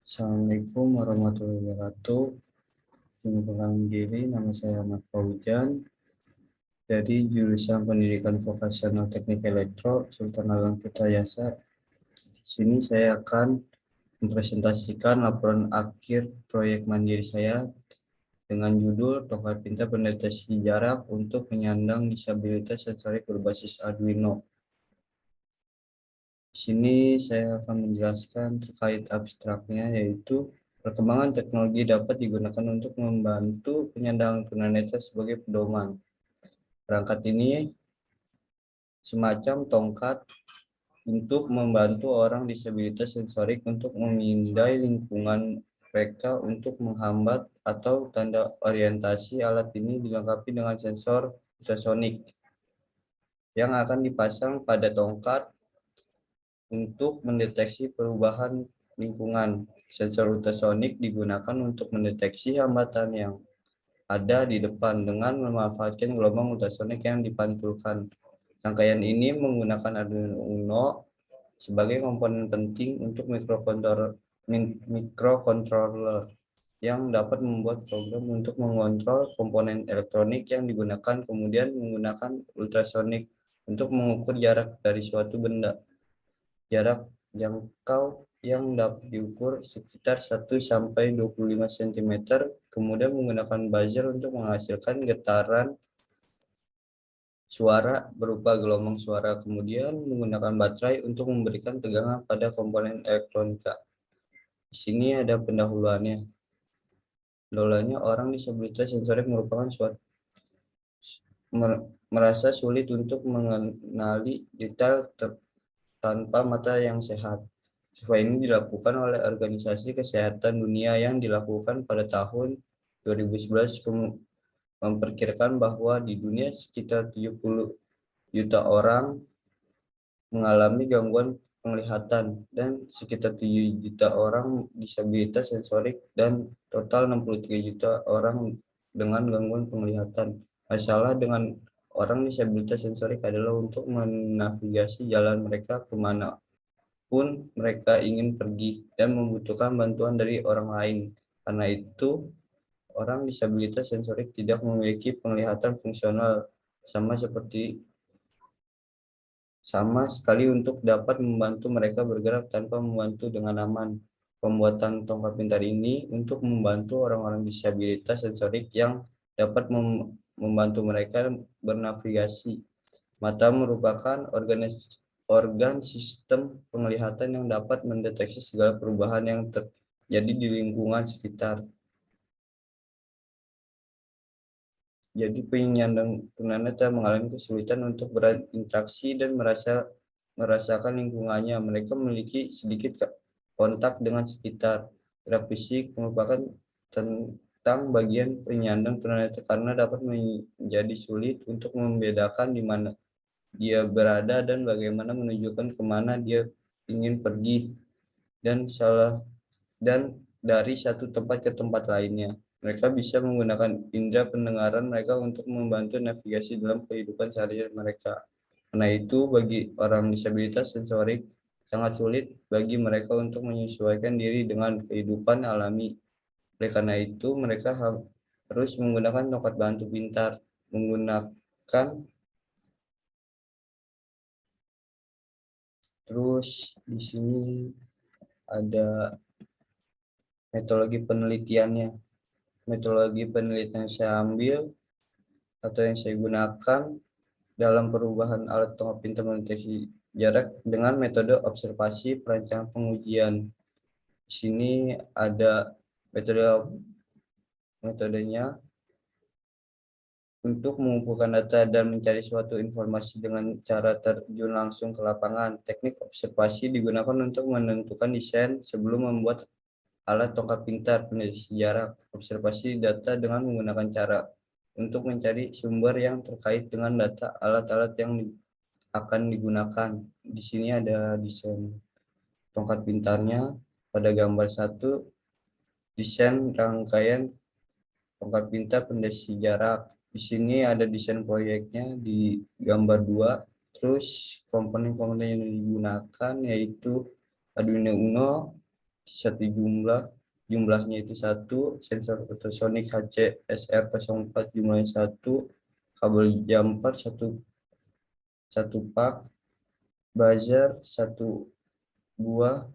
Assalamualaikum warahmatullahi wabarakatuh. Perkenalkan diri, nama saya Ahmad Fauzan dari jurusan Pendidikan Vokasional Teknik Elektro Sultan Alang Putrajasa. Di sini saya akan mempresentasikan laporan akhir proyek mandiri saya dengan judul Tongkat Pintar Pendeteksi Jarak untuk Penyandang Disabilitas Sensorik Berbasis Arduino. Di sini saya akan menjelaskan terkait abstraknya, yaitu perkembangan teknologi dapat digunakan untuk membantu penyandang tunanetra sebagai pedoman. Perangkat ini semacam tongkat untuk membantu orang disabilitas sensorik untuk memindai lingkungan mereka untuk menghambat atau tanda orientasi. Alat ini dilengkapi dengan sensor ultrasonik yang akan dipasang pada tongkat untuk mendeteksi perubahan lingkungan. Sensor ultrasonik digunakan untuk mendeteksi hambatan yang ada di depan dengan memanfaatkan gelombang ultrasonik yang dipantulkan. Rangkaian ini menggunakan Arduino Uno sebagai komponen penting untuk mikrokontroller yang dapat membuat program untuk mengontrol komponen elektronik yang digunakan, kemudian menggunakan ultrasonik untuk mengukur jarak dari suatu benda. Jarak jangkau yang dapat diukur sekitar 1-25 cm, kemudian menggunakan buzzer untuk menghasilkan getaran suara berupa gelombang suara, kemudian menggunakan baterai untuk memberikan tegangan pada komponen elektronika. Di sini ada pendahuluannya. Pendahuluannya, orang disabilitas sensorik merupakan suatu merasa sulit untuk mengenali detail tanpa mata yang sehat. Survei ini dilakukan oleh Organisasi Kesehatan Dunia yang dilakukan pada tahun 2011 memperkirakan bahwa di dunia sekitar 70 juta orang mengalami gangguan penglihatan dan sekitar 7 juta orang disabilitas sensorik dan total 63 juta orang dengan gangguan penglihatan. Masalah dengan orang disabilitas sensorik adalah untuk menavigasi jalan mereka kemana pun mereka ingin pergi dan membutuhkan bantuan dari orang lain. Karena itu, orang disabilitas sensorik tidak memiliki penglihatan fungsional sama sekali untuk dapat membantu mereka bergerak tanpa membantu dengan aman. Pembuatan tongkat pintar ini untuk membantu orang-orang disabilitas sensorik yang dapat membantu mereka bernavigasi. Mata merupakan organ sistem penglihatan yang dapat mendeteksi segala perubahan yang terjadi di lingkungan sekitar. Jadi penyandang tunanetra mengalami kesulitan untuk berinteraksi dan merasakan lingkungannya. Mereka memiliki sedikit kontak dengan sekitar. Gerak fisik merupakan tentang bagian penyandang tunanetra karena dapat menjadi sulit untuk membedakan di mana dia berada dan bagaimana menunjukkan kemana dia ingin pergi dan dari satu tempat ke tempat lainnya. Mereka bisa menggunakan indera pendengaran mereka untuk membantu navigasi dalam kehidupan sehari-hari mereka. Karena itu, bagi orang disabilitas sensorik sangat sulit bagi mereka untuk menyesuaikan diri dengan kehidupan alami. Oleh karena itu, mereka harus menggunakan tongkat bantu pintar, menggunakan terus di sini ada metodologi penelitiannya. Metodologi penelitian yang saya ambil atau yang saya gunakan dalam perubahan alat tongkat pintar mendeteksi jarak dengan metode observasi perancangan pengujian. Di sini ada metodenya untuk mengumpulkan data dan mencari suatu informasi dengan cara terjun langsung ke lapangan. Teknik observasi digunakan untuk menentukan desain sebelum membuat alat tongkat pintar pendeteksi jarak. Observasi data dengan menggunakan cara untuk mencari sumber yang terkait dengan data alat-alat yang akan digunakan. Di sini ada desain tongkat pintarnya. Pada gambar 1, desain rangkaian tongkat pintar pendeteksi jarak. Di sini ada desain proyeknya di gambar 2. Terus komponen-komponen yang digunakan yaitu Arduino Uno, satu jumlahnya itu satu, sensor ultrasonic HCSR04 jumlahnya satu, kabel jumper satu pak, buzzer satu buah,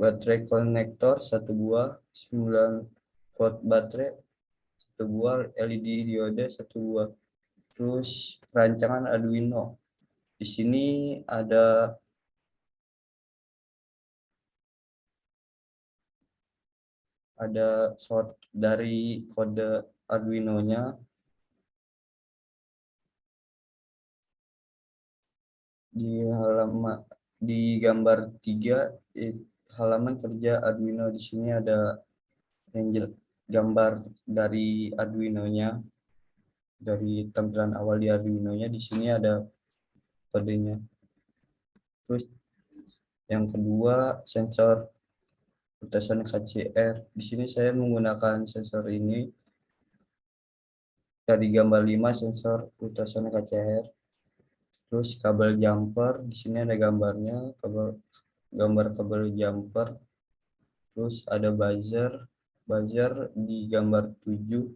baterai konektor satu buah, 9 volt baterai satu buah, LED diode satu buah. Terus rancangan Arduino. Di sini ada short dari kode Arduino-nya. Di gambar 3 halaman kerja Arduino. Di sini ada gambar dari Arduino-nya, dari tampilan awal di Arduino-nya. Di sini ada kodenya. Terus yang kedua, sensor ultrasonic HCR. Di sini saya menggunakan sensor ini dari gambar 5, sensor ultrasonic HCR. Terus kabel jumper, di sini ada gambarnya, gambar kabel jumper. Terus ada buzzer di gambar 7.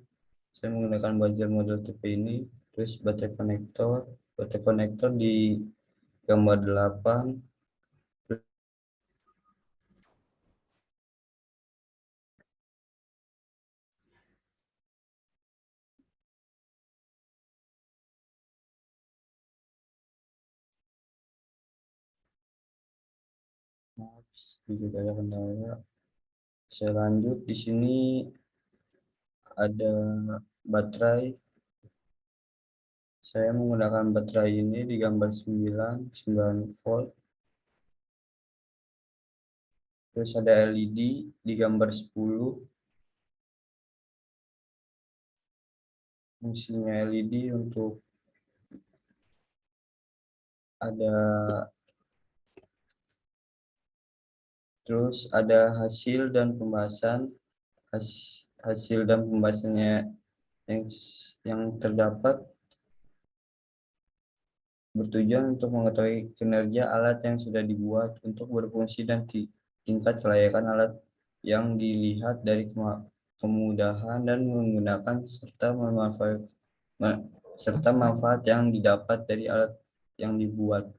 Saya menggunakan buzzer model tipe ini. Terus baterai konektor di gambar 8. Sedikit ada kendala. Saya lanjut, di sini ada baterai. Saya menggunakan baterai ini di gambar 9 volt. Terus ada LED di gambar 10. Fungsinya LED untuk ada terus ada hasil dan pembahasannya yang terdapat bertujuan untuk mengetahui kinerja alat yang sudah dibuat untuk berfungsi dan tingkat kelayakan alat yang dilihat dari kemudahan dan menggunakan serta manfaat yang didapat dari alat yang dibuat.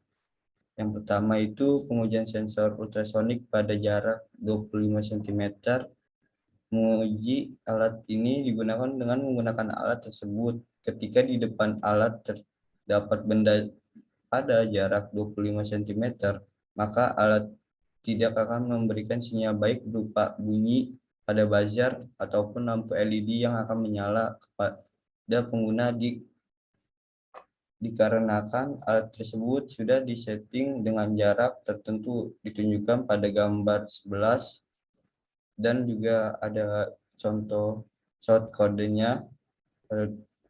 Yang pertama itu pengujian sensor ultrasonik pada jarak 25 cm. Menguji alat ini digunakan dengan menggunakan alat tersebut. Ketika di depan alat terdapat benda pada jarak 25 cm, maka alat tidak akan memberikan sinyal baik berupa bunyi pada buzzer ataupun lampu LED yang akan menyala kepada pengguna dikarenakan alat tersebut sudah disetting dengan jarak tertentu ditunjukkan pada gambar 11, dan juga ada contoh short kodenya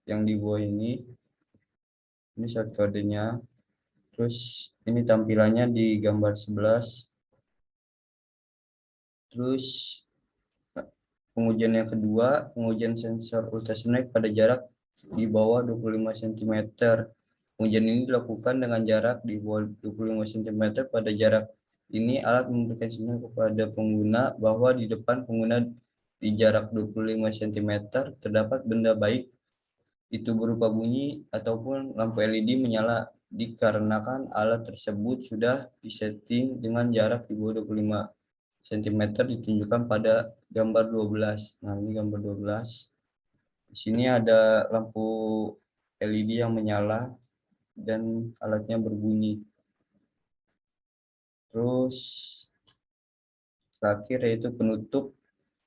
yang di bawah ini short kodenya. Terus ini tampilannya di gambar 11. Terus pengujian yang kedua, pengujian sensor ultrasonic pada jarak di bawah 25 cm. Pengujian ini dilakukan dengan jarak di bawah 25 cm. Pada jarak ini alat memberikan sinyal kepada pengguna bahwa di depan pengguna di jarak 25 cm terdapat benda baik itu berupa bunyi ataupun lampu LED menyala dikarenakan alat tersebut sudah disetting dengan jarak di bawah 25 cm ditunjukkan pada gambar 12. Nah, ini gambar 12. Di sini ada lampu LED yang menyala dan alatnya berbunyi. Terus terakhir yaitu penutup.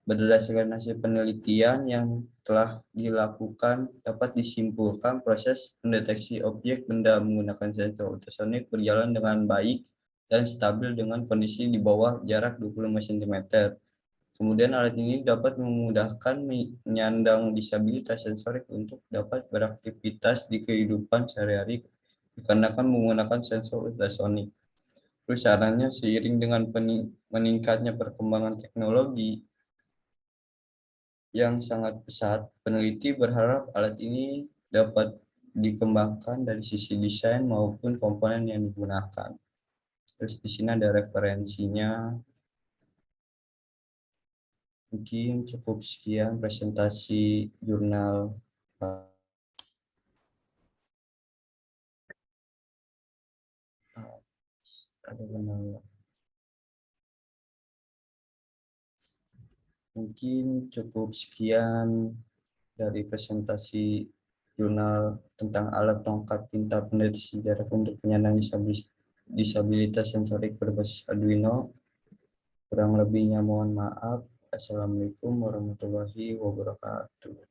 Berdasarkan hasil penelitian yang telah dilakukan, dapat disimpulkan proses pendeteksi objek benda menggunakan sensor ultrasonik berjalan dengan baik dan stabil dengan kondisi di bawah jarak 25 cm. Kemudian alat ini dapat memudahkan penyandang disabilitas sensorik untuk dapat beraktivitas di kehidupan sehari-hari dikarenakan menggunakan sensor ultrasonik. Terus caranya seiring dengan meningkatnya perkembangan teknologi yang sangat pesat, peneliti berharap alat ini dapat dikembangkan dari sisi desain maupun komponen yang digunakan. Terus di sini ada referensinya. Mungkin cukup sekian presentasi jurnal. Ada benar. Mungkin cukup sekian dari presentasi jurnal tentang alat tongkat pintar peneliti sejarah untuk penyandang disabilitas sensorik berbasis Arduino. Kurang lebihnya mohon maaf. Assalamualaikum warahmatullahi wabarakatuh.